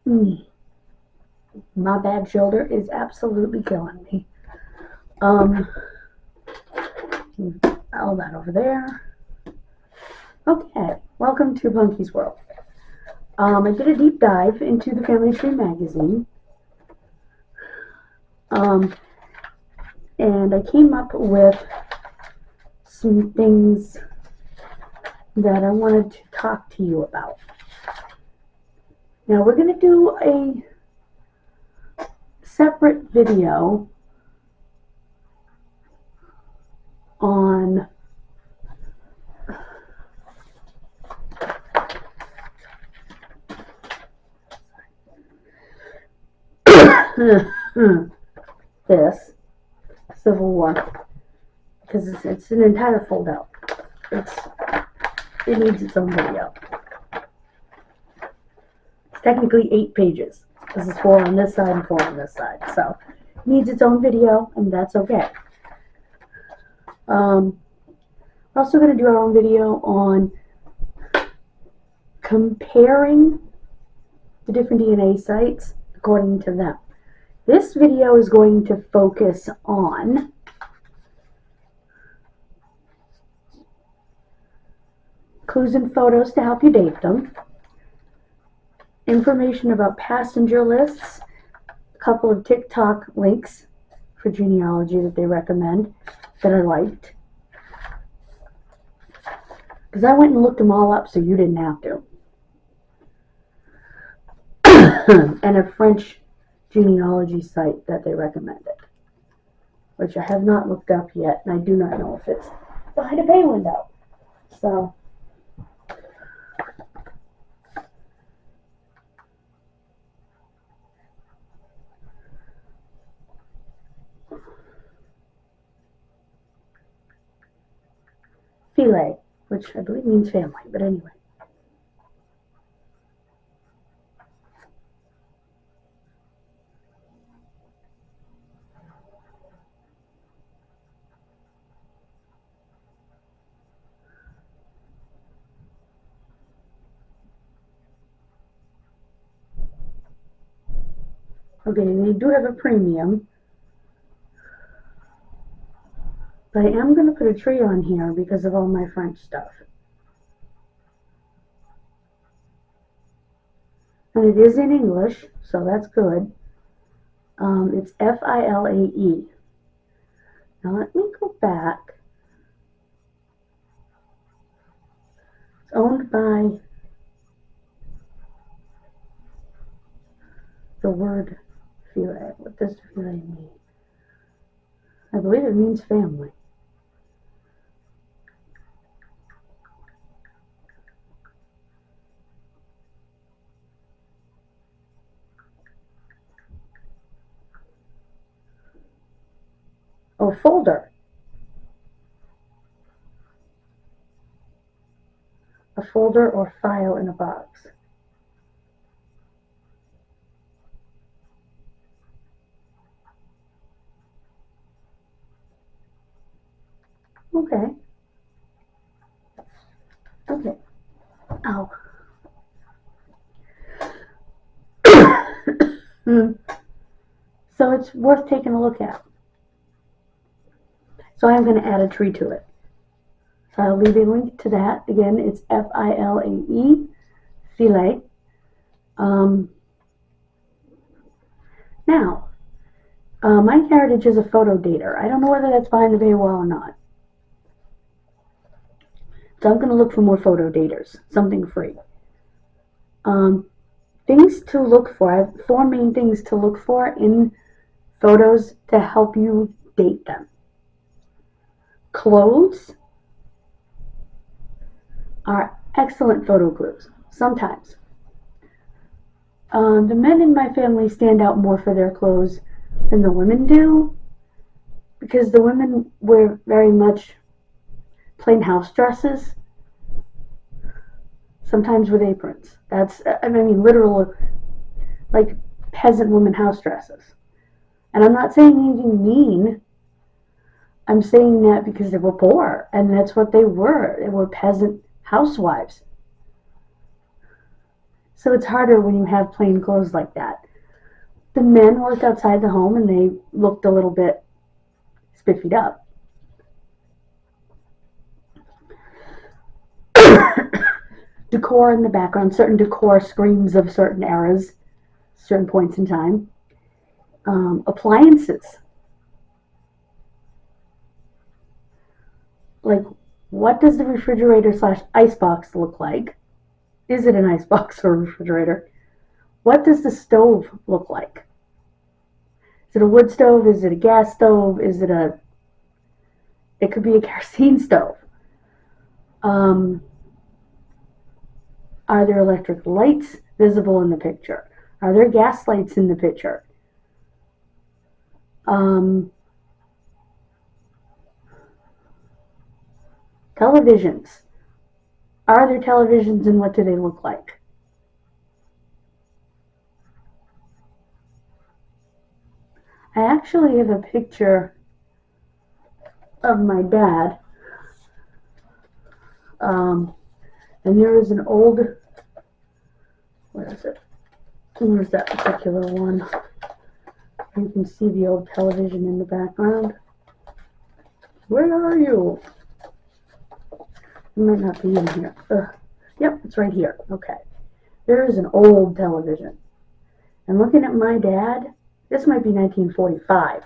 My bad shoulder is absolutely killing me. All that over there. Okay, welcome to Punky's World. I did a deep dive into the Family Tree magazine. And I came up with some things that I wanted to talk to you about. Now we're going to do a separate video on this Civil War, because it's an entire fold out. It needs its own video. It's technically 8 pages. This is 4 on this side and 4 on this side, so it needs its own video, and that's okay. We're also going to do our own video on comparing the different DNA sites according to them. This video is going to focus on clues and photos to help you date them, information about passenger lists, a couple of TikTok links for genealogy that they recommend that I liked, because I went and looked them all up so you didn't have to, and a French genealogy site that they recommended, which I have not looked up yet, and I do not know if it's behind a pay window. So filet, which I believe means family, but anyway. Okay, they do have a premium, but I am going to put a tree on here because of all my French stuff. And it is in English, so that's good. It's F-I-L-A-E. Now let me go back. It's owned by the word filet. What does filet mean? I believe it means family. Oh, folder. A folder or file in a box. Okay. Okay. Ow. So it's worth taking a look at. So I'm going to add a tree to it. So I'll leave a link to that. Again, it's F-I-L-A-E, filet. Now, MyHeritage is a photo dater. I don't know whether that's behind the paywall or not. So I'm going to look for more photo daters, something free. Things to look for. I have 4 main things to look for in photos to help you date them. Clothes are excellent photo clues, sometimes. The men in my family stand out more for their clothes than the women do, because the women wear very much plain house dresses, sometimes with aprons. That's, I mean, literal, like peasant woman house dresses. And I'm not saying anything mean. I'm saying that because they were poor, and that's what they were. They were peasant housewives. So it's harder when you have plain clothes like that. The men worked outside the home and they looked a little bit spiffied up. Decor in the background, certain decor screams of certain eras, certain points in time. Appliances. Like, what does the refrigerator slash icebox look like? Is it an icebox or a refrigerator? What does the stove look like? Is it a wood stove? Is it a gas stove? It could be a kerosene stove. Are there electric lights visible in the picture? Are there gas lights in the picture? Televisions. Are there televisions and what do they look like? I actually have a picture of my dad. And there is an old, where is it? Where's that particular one? You can see the old television in the background. Where are you? It might not be in here. Yep, it's right here. Okay. There is an old television. And looking at my dad, this might be 1945.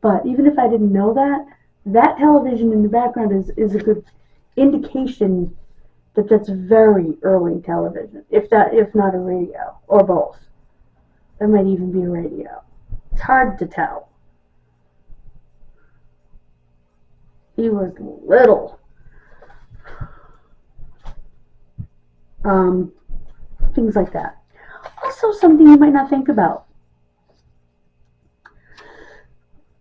But even if I didn't know that, that television in the background is a good indication that that's very early television. If not a radio, or both. That might even be a radio. It's hard to tell. He was little. Things like that. Also, something you might not think about.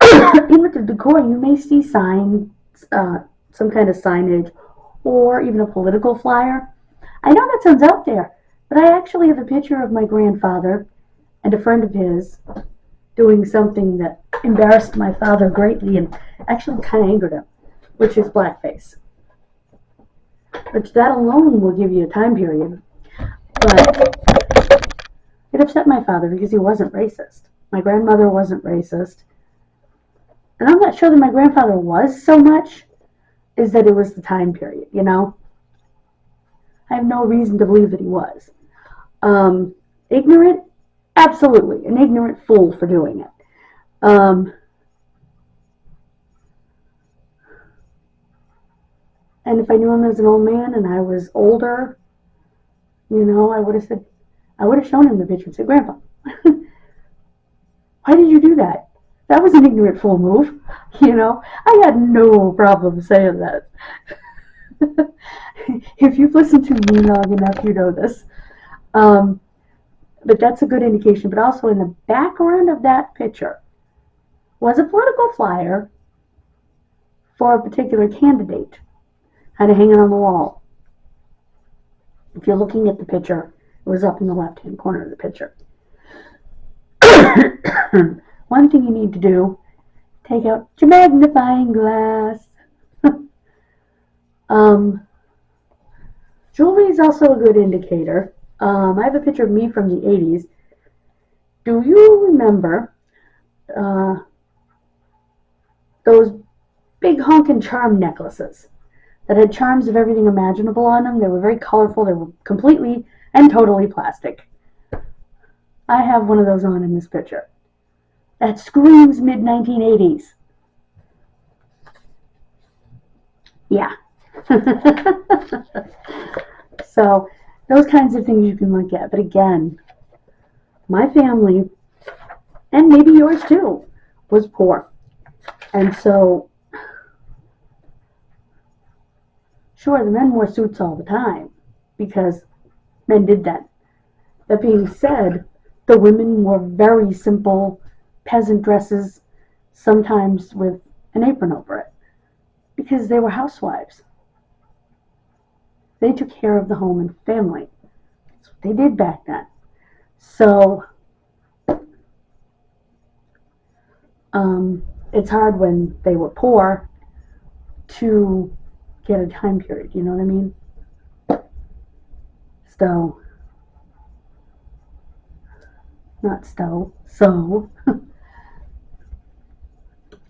In with the decor, you may see signs, some kind of signage, or even a political flyer. I know that sounds out there, but I actually have a picture of my grandfather and a friend of his doing something that embarrassed my father greatly and actually kind of angered him, which is blackface. Which that alone will give you a time period. But it upset my father because he wasn't racist. My grandmother wasn't racist. And I'm not sure that my grandfather was so much, is that it was the time period, you know? I have no reason to believe that he was. Ignorant? Absolutely. An ignorant fool for doing it. And if I knew him as an old man and I was older, you know, I would have shown him the picture and said, Grandpa, why did you do that? That was an ignorant fool move. You know, I had no problem saying that. If you've listened to me long enough, you know this. But that's a good indication. But also in the background of that picture was a political flyer for a particular candidate, kind of hanging on the wall. If you're looking at the picture, it was up in the left-hand corner of the picture. One thing you need to do, take out your magnifying glass. Jewelry is also a good indicator. I have a picture of me from the 80s. Do you remember those big honkin' charm necklaces that had charms of everything imaginable on them? They were very colorful. They were completely and totally plastic. I have one of those on in this picture. That screams mid-1980s. Yeah. So, those kinds of things you can look at. But again, my family, and maybe yours too, was poor. And so, sure, the men wore suits all the time because men did that. That being said, the women wore very simple peasant dresses, sometimes with an apron over it, because they were housewives. They took care of the home and family. That's what they did back then. So, it's hard when they were poor to get a time period, you know what I mean? So, not stow, so.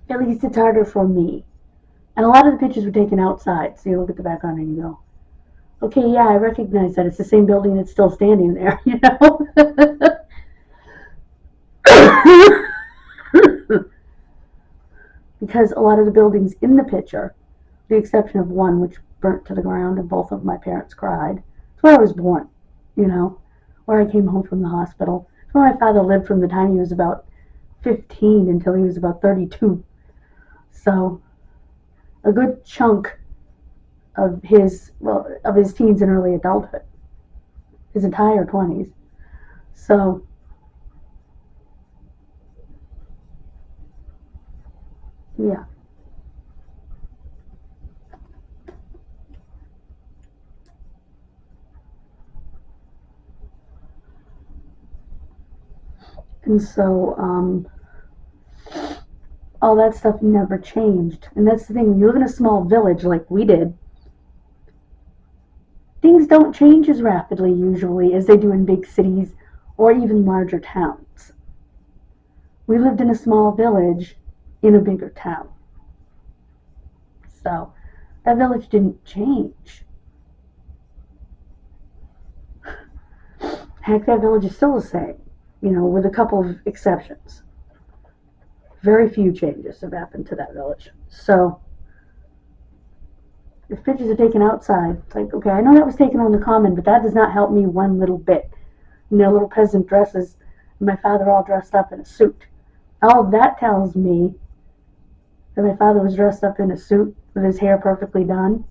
At least it's harder for me. And a lot of the pictures were taken outside, so you look at the background and you go, okay, yeah, I recognize that. It's the same building that's still standing there, you know? Because a lot of the buildings in the picture, with the exception of one which burnt to the ground and both of my parents cried, it's where I was born, you know, where I came home from the hospital. It's where my father lived from the time he was about 15 until he was about 32. So a good chunk of his teens and early adulthood, his entire 20s. So yeah. And so all that stuff never changed. And that's the thing, when you live in a small village like we did, things don't change as rapidly usually as they do in big cities or even larger towns. We lived in a small village in a bigger town. So that village didn't change. Heck, that village is still the same, you know, with a couple of exceptions. Very few changes have happened to that village. So if pictures are taken outside, it's like, okay, I know that was taken on the common, but that does not help me one little bit. You know, little peasant dresses, and my father all dressed up in a suit. All that tells me that my father was dressed up in a suit with his hair perfectly done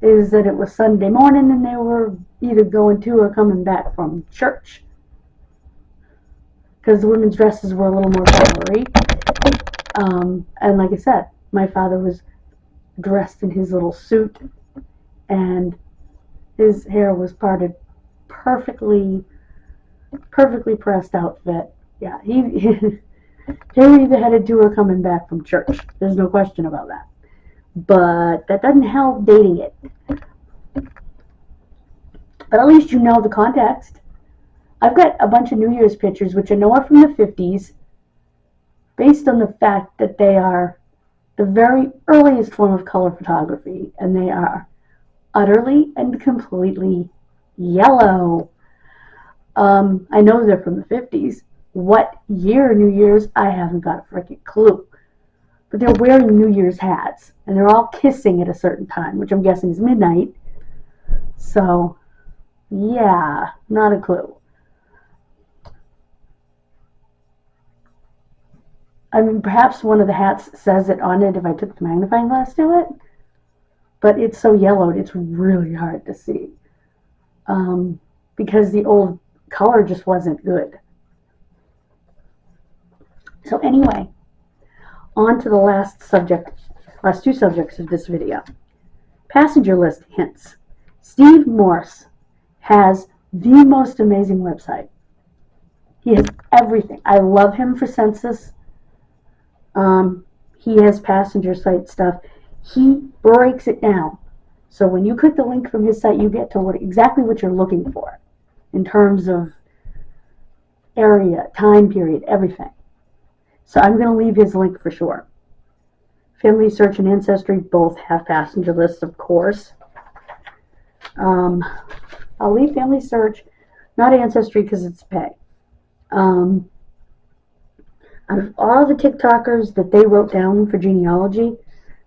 is that it was Sunday morning and they were either going to or coming back from church. Because the women's dresses were a little more flowery. And like I said, my father was dressed in his little suit and his hair was parted perfectly pressed outfit. Yeah, he they were either headed to or coming back from church. There's no question about that. But that doesn't help dating it. But at least you know the context. I've got a bunch of New Year's pictures which I know are from the 50s based on the fact that they are the very earliest form of color photography, and they are utterly and completely yellow. I know they're from the 50s. What year New Year's, I haven't got a freaking clue. But they're wearing New Year's hats, and they're all kissing at a certain time, which I'm guessing is midnight. So, yeah, not a clue. I mean, perhaps one of the hats says it on it if I took the magnifying glass to it, but it's so yellowed, it's really hard to see. Because the old color just wasn't good. So anyway, on to the last two subjects of this video. Passenger list hints. Steve Morse has the most amazing website. He has everything. I love him for census. He has passenger site stuff. He breaks it down. So when you click the link from his site, you get to exactly what you're looking for in terms of area, time period, everything. So I'm going to leave his link for sure. Family Search and Ancestry both have passenger lists, of course. I'll leave Family Search, not Ancestry because it's pay. Out of all the TikTokers that they wrote down for genealogy,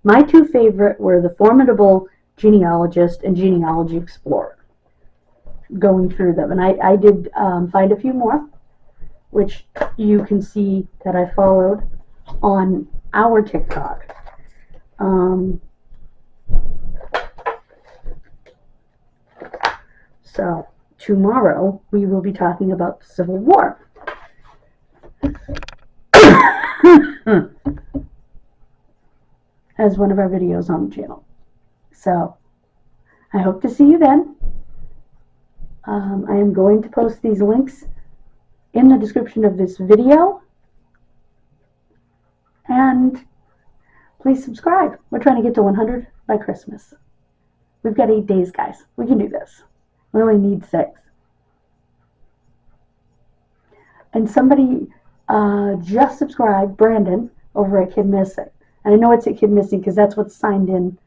my two favorite were the Formidable Genealogist and Genealogy Explorer. Going through them, and I did find a few more, which you can see that I followed on our TikTok. So tomorrow we will be talking about the Civil War. As one of our videos on the channel. So I hope to see you then. I am going to post these links in the description of this video. And please subscribe. We're trying to get to 100 by Christmas. We've got 8 days, guys. We can do this. We only need 6. And somebody just subscribed, Brandon, over at Kid Missing. And I know it's at Kid Missing because that's what's signed in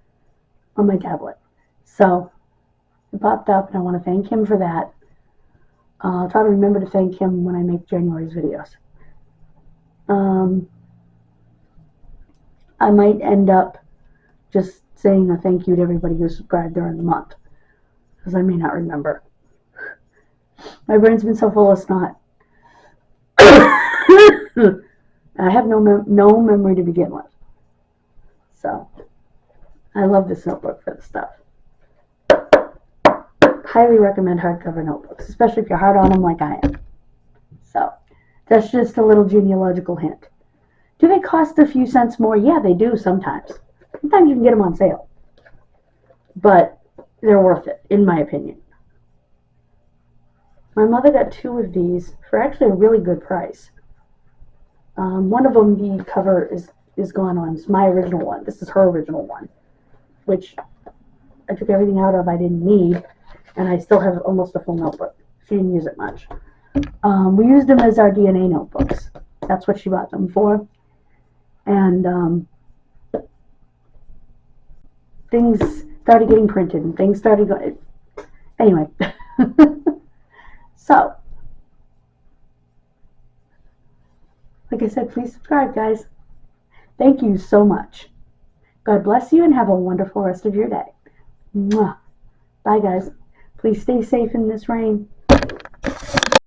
on my tablet. So it popped up, and I want to thank him for that. I'll try to remember to thank him when I make January's videos. I might end up just saying a thank you to everybody who subscribed during the month, because I may not remember. My brain's been so full of snot. I have no memory to begin with. So, I love this notebook for this stuff. Highly recommend hardcover notebooks, especially if you're hard on them like I am. So, that's just a little genealogical hint. Do they cost a few cents more? Yeah, they do sometimes. Sometimes you can get them on sale. But they're worth it, in my opinion. My mother got 2 of these for actually a really good price. One of them, the cover is gone on. It's my original one. This is her original one, which I took everything out of I didn't need, and I still have almost a full notebook. She didn't use it much. We used them as our DNA notebooks. That's what she bought them for. And things started getting printed, and things started going... Anyway. So, like I said, please subscribe, guys. Thank you so much. God bless you and have a wonderful rest of your day. Mwah. Bye, guys. Please stay safe in this rain.